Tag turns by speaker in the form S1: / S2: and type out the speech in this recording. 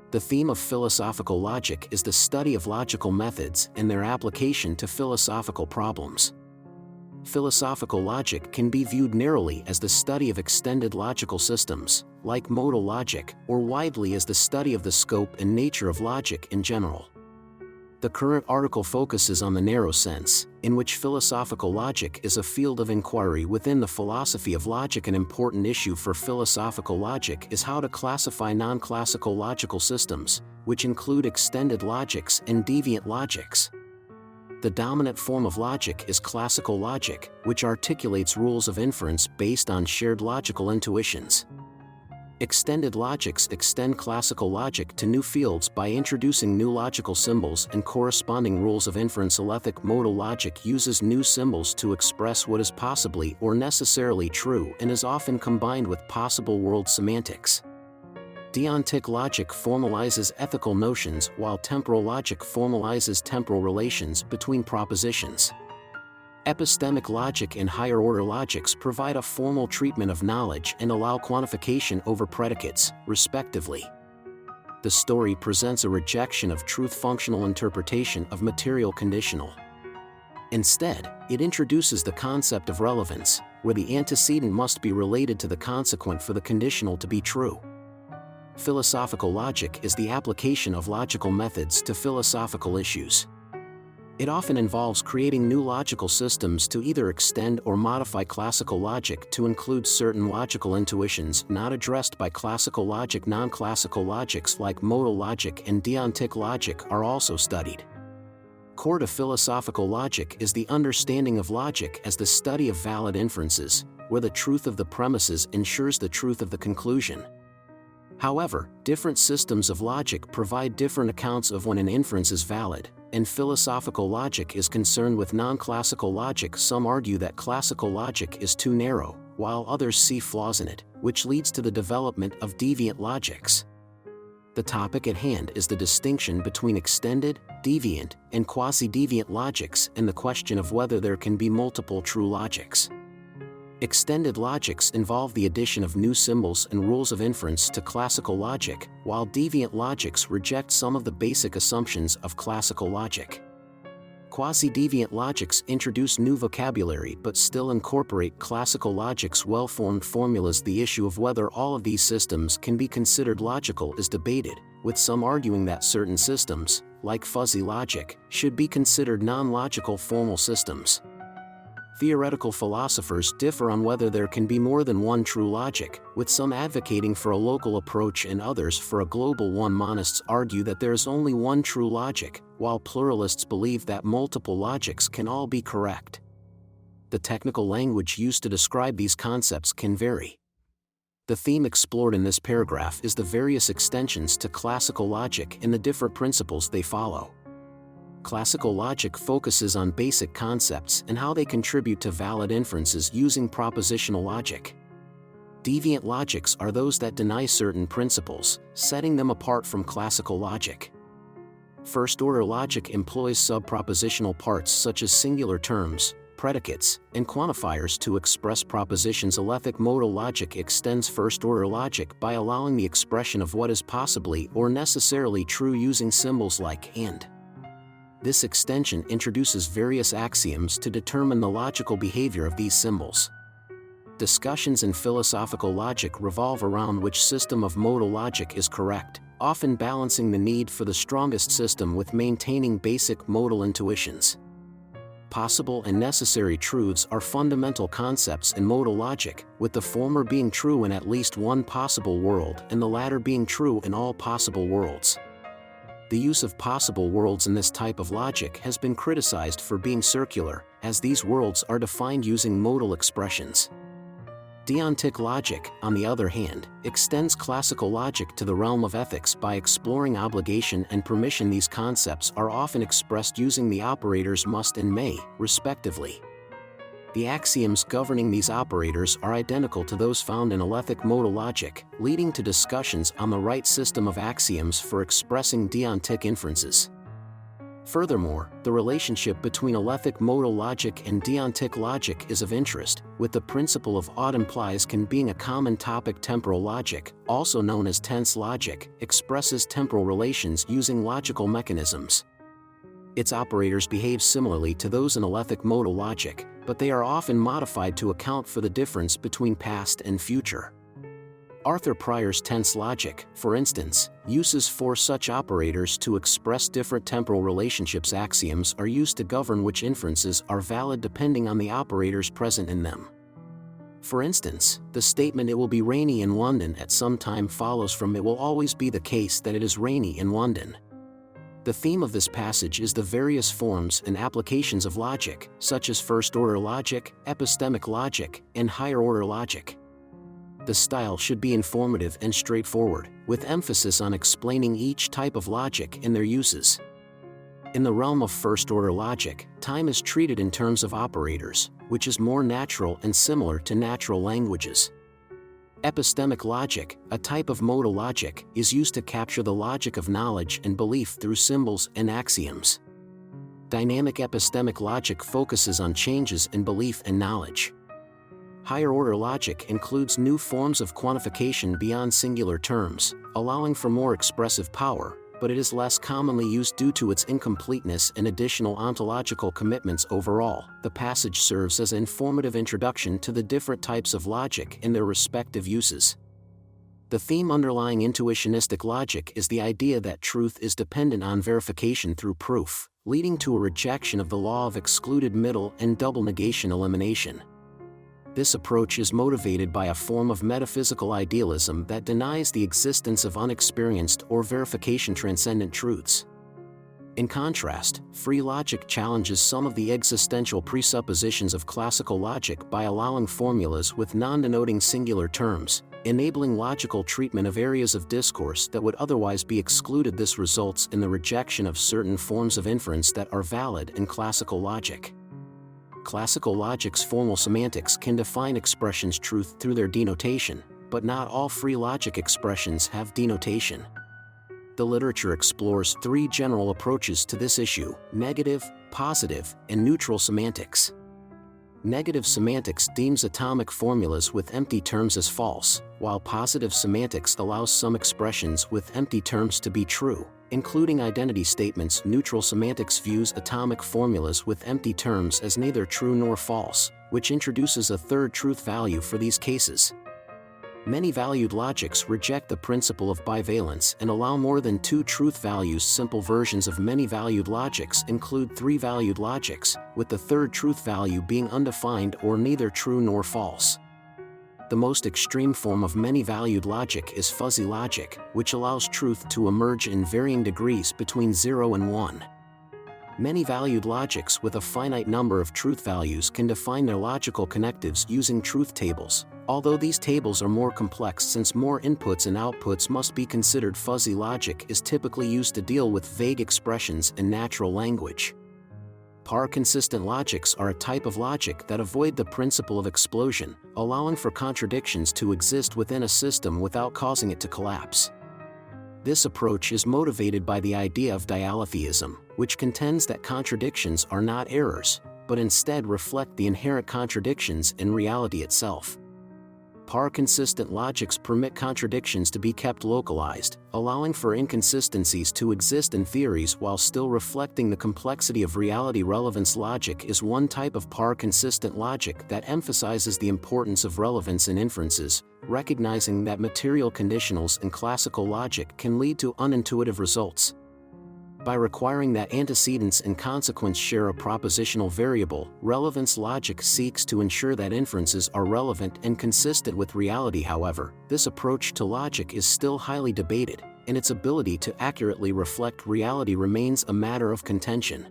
S1: The theme of philosophical logic is the study of logical methods and their application to philosophical problems. Philosophical logic can be viewed narrowly as the study of extended logical systems, like modal logic, or widely as the study of the scope and nature of logic in general. The current article focuses on the narrow sense, in which philosophical logic is a field of inquiry within the philosophy of logic. An important issue for philosophical logic is how to classify non-classical logical systems, which include extended logics and deviant logics. The dominant form of logic is classical logic, which articulates rules of inference based on shared logical intuitions. Extended logics extend classical logic to new fields by introducing new logical symbols and corresponding rules of inference. Alethic modal logic uses new symbols to express what is possibly or necessarily true and is often combined with possible world semantics. Deontic logic formalizes ethical notions, while temporal logic formalizes temporal relations between propositions. Epistemic logic and higher-order logics provide a formal treatment of knowledge and allow quantification over predicates, respectively. The story presents a rejection of truth-functional interpretation of material conditional. Instead, it introduces the concept of relevance, where the antecedent must be related to the consequent for the conditional to be true. Philosophical logic is the application of logical methods to philosophical issues. It often involves creating new logical systems to either extend or modify classical logic to include certain logical intuitions not addressed by classical logic. Non-classical logics like modal logic and deontic logic are also studied. Core to philosophical logic is the understanding of logic as the study of valid inferences, where the truth of the premises ensures the truth of the conclusion. However, different systems of logic provide different accounts of when an inference is valid, and philosophical logic is concerned with non-classical logic. Some argue that classical logic is too narrow, while others see flaws in it, which leads to the development of deviant logics. The topic at hand is the distinction between extended, deviant, and quasi-deviant logics and the question of whether there can be multiple true logics. Extended logics involve the addition of new symbols and rules of inference to classical logic, while deviant logics reject some of the basic assumptions of classical logic. Quasi-deviant logics introduce new vocabulary but still incorporate classical logic's well-formed formulas. The issue of whether all of these systems can be considered logical is debated, with some arguing that certain systems, like fuzzy logic, should be considered non-logical formal systems. Theoretical philosophers differ on whether there can be more than one true logic, with some advocating for a local approach and others for a global one. Monists argue that there is only one true logic, while pluralists believe that multiple logics can all be correct. The technical language used to describe these concepts can vary. The theme explored in this paragraph is the various extensions to classical logic and the different principles they follow. Classical logic focuses on basic concepts and how they contribute to valid inferences using propositional logic. Deviant logics are those that deny certain principles, setting them apart from classical logic. First-order logic employs sub-propositional parts such as singular terms, predicates, and quantifiers to express propositions. Alethic modal logic extends first-order logic by allowing the expression of what is possibly or necessarily true using symbols like and. This extension introduces various axioms to determine the logical behavior of these symbols. Discussions in philosophical logic revolve around which system of modal logic is correct, often balancing the need for the strongest system with maintaining basic modal intuitions. Possible and necessary truths are fundamental concepts in modal logic, with the former being true in at least one possible world and the latter being true in all possible worlds. The use of possible worlds in this type of logic has been criticized for being circular, as these worlds are defined using modal expressions. Deontic logic, on the other hand, extends classical logic to the realm of ethics by exploring obligation and permission. These concepts are often expressed using the operators must and may, respectively. The axioms governing these operators are identical to those found in alethic modal logic, leading to discussions on the right system of axioms for expressing deontic inferences. Furthermore, the relationship between alethic modal logic and deontic logic is of interest, with the principle of ought implies can being a common topic. Temporal logic, also known as tense logic, expresses temporal relations using logical mechanisms. Its operators behave similarly to those in alethic modal logic, but they are often modified to account for the difference between past and future. Arthur Prior's tense logic, for instance, uses four such operators to express different temporal relationships. Axioms are used to govern which inferences are valid depending on the operators present in them. For instance, the statement "it will be rainy in London at some time" follows from "it will always be the case that it is rainy in London." The theme of this passage is the various forms and applications of logic, such as first-order logic, epistemic logic, and higher-order logic. The style should be informative and straightforward, with emphasis on explaining each type of logic and their uses. In the realm of first-order logic, time is treated in terms of operators, which is more natural and similar to natural languages. Epistemic logic, a type of modal logic, is used to capture the logic of knowledge and belief through symbols and axioms. Dynamic epistemic logic focuses on changes in belief and knowledge. Higher-order logic includes new forms of quantification beyond singular terms, allowing for more expressive power, but it is less commonly used due to its incompleteness and additional ontological commitments. Overall, the passage serves as an informative introduction to the different types of logic and their respective uses. The theme underlying intuitionistic logic is the idea that truth is dependent on verification through proof, leading to a rejection of the law of excluded middle and double negation elimination. This approach is motivated by a form of metaphysical idealism that denies the existence of unexperienced or verification-transcendent truths. In contrast, free logic challenges some of the existential presuppositions of classical logic by allowing formulas with non-denoting singular terms, enabling logical treatment of areas of discourse that would otherwise be excluded. This results in the rejection of certain forms of inference that are valid in classical logic. Classical logic's formal semantics can define expressions' truth through their denotation, but not all free logic expressions have denotation. The literature explores three general approaches to this issue: negative, positive, and neutral semantics. Negative semantics deems atomic formulas with empty terms as false, while positive semantics allows some expressions with empty terms to be true, including identity statements. Neutral semantics views atomic formulas with empty terms as neither true nor false, which introduces a third truth value for these cases. Many-valued logics reject the principle of bivalence and allow more than two truth values. Simple versions of many-valued logics include three-valued logics, with the third truth value being undefined or neither true nor false. The most extreme form of many-valued logic is fuzzy logic, which allows truth to emerge in varying degrees between 0 and 1. Many-valued logics with a finite number of truth values can define their logical connectives using truth tables, although these tables are more complex since more inputs and outputs must be considered. Fuzzy logic is typically used to deal with vague expressions in natural language. Par-consistent logics are a type of logic that avoid the principle of explosion, allowing for contradictions to exist within a system without causing it to collapse. This approach is motivated by the idea of dialetheism, which contends that contradictions are not errors, but instead reflect the inherent contradictions in reality itself. Par-consistent logics permit contradictions to be kept localized, allowing for inconsistencies to exist in theories while still reflecting the complexity of reality. Relevance logic is one type of par-consistent logic that emphasizes the importance of relevance in inferences, recognizing that material conditionals in classical logic can lead to unintuitive results. By requiring that antecedents and consequence share a propositional variable, relevance logic seeks to ensure that inferences are relevant and consistent with reality. However, this approach to logic is still highly debated, and its ability to accurately reflect reality remains a matter of contention.